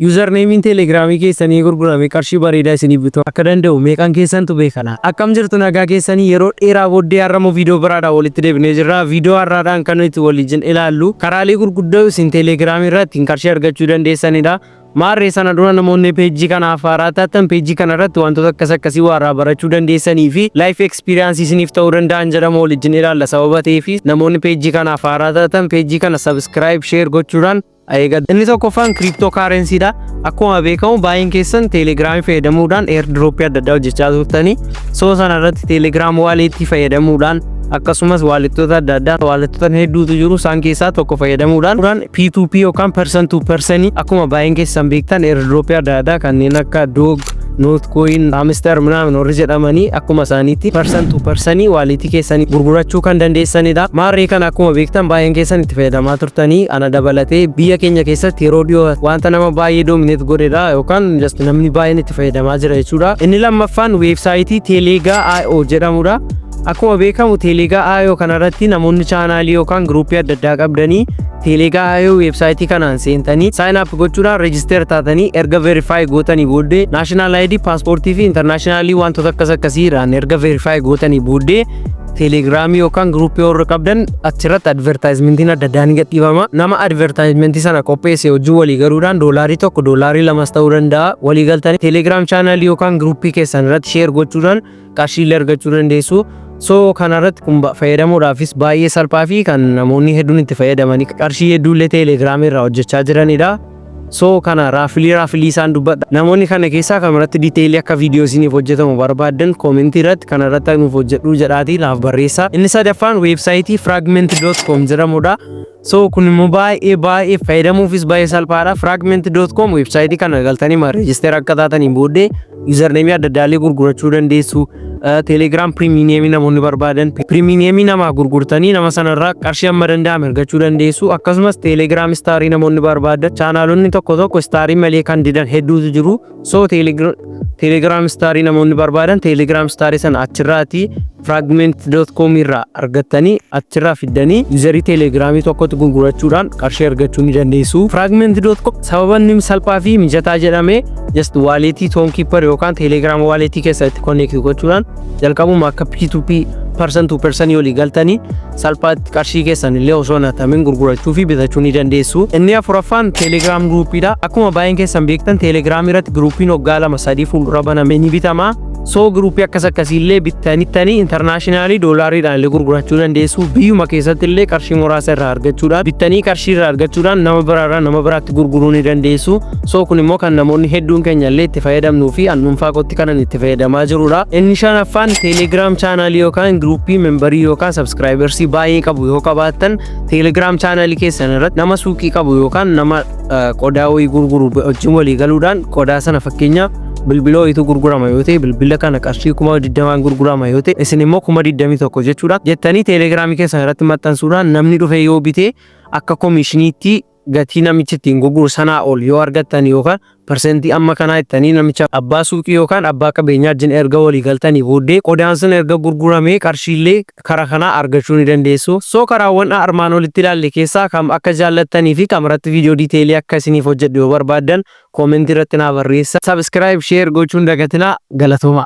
Username Telegram keessanii gurgurame qarshii bareedaa isiniif bituu akka danda'u meeqan keessantu beekana. Akkam jirtu nagaa keessanii yeroo dheeraa booddee har'ammoo viidiyoo biraadhaan walitti deebinee jirra. Viidiyoo har'aadhaan kan nuti waliin ilaallu karaalee gurguddoo isin Telegram irratti qarshii argachuu dandeessanidha. Maarree sana dura namoonni peejii kana afaaraa taatan peejii kana irratti wantoota akkasii warraa barachuu dandeessanii fi life experience isiniif ta'uu danda'an jedhamu waliin ilaalla. Sababa ta'eef namoonni peejii kana afaaraa taatan peejii kana subscribe share gochuudhaan eegaa. Inni tokkoffaan cryptocurrency dha. Akkuma beekamu baay'een keessan Telegram fayyadamuudhaan airdrop adda addaa hojjechaa turtanii soo sana irratti Telegram wallet fayyadamuudhaan akkasumas wallettoota adda addaa wallettoota hedduutu jiru isaan keessaa tokko fayyadamuudhaan P2P yookaan person to person akkuma baay'een keessan beektan airdrop adda addaa kanneen akka dog Notcoin, Hamster ምናምን warri jedhamanii akkuma isaaniitti person to person walletii keessanii gurgurachuu kan dandeessanidha. Maarree kana akkuma beektan baay'een keessan itti fayyadamaa turtanii ana dabalatee biyya keenya keessatti yeroo dhiyoo wanta nama baay'ee dominate godhedha yookaan just namni baay'een itti fayyadamaa jira jechuudha. Inni lammaffaan weebsaayitii Telegaa.io jedhamudha. Akkuma beekamu Telegaa.io kanarratti namoonni chaanaalii yookaan gruupii adda addaa qabdanii Telegaa.io websaayitii kanaan seentanii sign up gochuudhaan register taatanii erga verify gootanii booddee national ID passportii fi internationally wantoota akkasiirraan erga verify gootanii booddee Telegramii yookaan gruupii warra qabdan achirratti advertisementiin adda addaan gadhiifama. Nama advertisementii sana qopheesse hojii walii galuudhaan $1 $2 ta'uu danda'a. Walii galtanii Telegram channel yookaan gruupii keessan irratti share gochuudhaan qarshii argachuu dandeessu. So kanarratti kun fayyadamuudhaafis baay'ee salphaa fi kan namoonni hedduun itti fayyadamanii qarshii hedduullee Telegram irraa hojjechaa jiranidha. So kana raafilii isaan dubbadha. Namoonni kana keessaa kamirratti detailii akka viidiyoo isiniif hojjetamu barbaadan koomentii irratti kanarratti nuuf hojjedhu jedhaatii naaf barreessaa. Inni sadaffaan weebsaayitii fragment.com jedhamudha. So kun immoo baay'ee fayyadamuufis baay'ee salphaadha. Fragment.com weebsaayitii kana galtanii register akka taataniin booddee username adda addaallee gurgurachuu dandeessu. Telegram premium namoonni barbaadan premium nama gurgurtanii nama sanarraa qarshii amma danda'ame argachuu dandeessu. Akkasumas Telegram starii namoonni barbaadan chaanaalonni tokko starii malee kan didan hedduutu jiru. So Telegram starii namoonni barbaadan Telegram starii sana achirraati fragment.com irraa argattanii achirraa fiddanii userii Telegramii tokkotti gurgurachuudhaan qarshii argachuu ni dandeessu. Fragment.com sababanni salphaa fi mijataa jedhame just walletii Tonkeeper yookaan Telegram walletii keessatti connect gochuudhaan jalqabuma akka P2P person to person walii galtanii salphaatti qarshii keessan illee osoo natamin gurgurachuu fi bitachuu ni dandeessu. Inni afuraffaan Telegram gruupiidha. Akkuma baay'een keessan beektan Telegram irratti gruupiin waggaa 2-3 fuuldura banamee ni bitama. So gruupii akkasiillee bittanii internationally doolaariidhaan illee gurgurachuu dandeessu. Biyyuma keessatti illee qarshii muraasa irraa argachuudhaan bittanii qarshii irraa argachuudhaan nama biraatti gurguruu ni dandeessu. So kun immoo kan namoonni hedduun keenya illee itti fayyadamnuu fi annuunfaa qotti kanan itti fayyadamaa jirudha. Inni shanaffaan Telegram channel yookaan gruupii membarii yookaan subscribers baay'ee qabu yoo qabaattan Telegram channel keessan irratti nama suuqii qabu yookaan nama qodaa wayii gurguru wajjin walii galuudhaan qodaa sana fakkeenyaaf bilbila wayiitu gurgurama yoo ta'e bilbila kana qarshii 20 gurgurama yoo ta'e isin immoo 21 jechuudha jettanii Telegramii keessan irratti maxxansuudhaan namni dhufe yoo bite akka komishiniitti gatii namichi ittiin gurguru sanaa ol yoo argattan yookaan persentii amma kanaa ittanii namicha abbaa suuqii yookaan abbaa qabeenyaa wajjin erga walii galtanii booddee qodaan sun erga gurguramee qarshiillee karaa kanaa argachuu ni dandeessu. So karaawwan armaan olitti ilaalle keessaa kam akka jaallattanii fi kamirratti viidiyoo diiteelii akka isiniif hojjedhu yoo barbaadan koomentii irratti naa barreessaa. Subscribe share gochuun dagatinaa. Galatooma.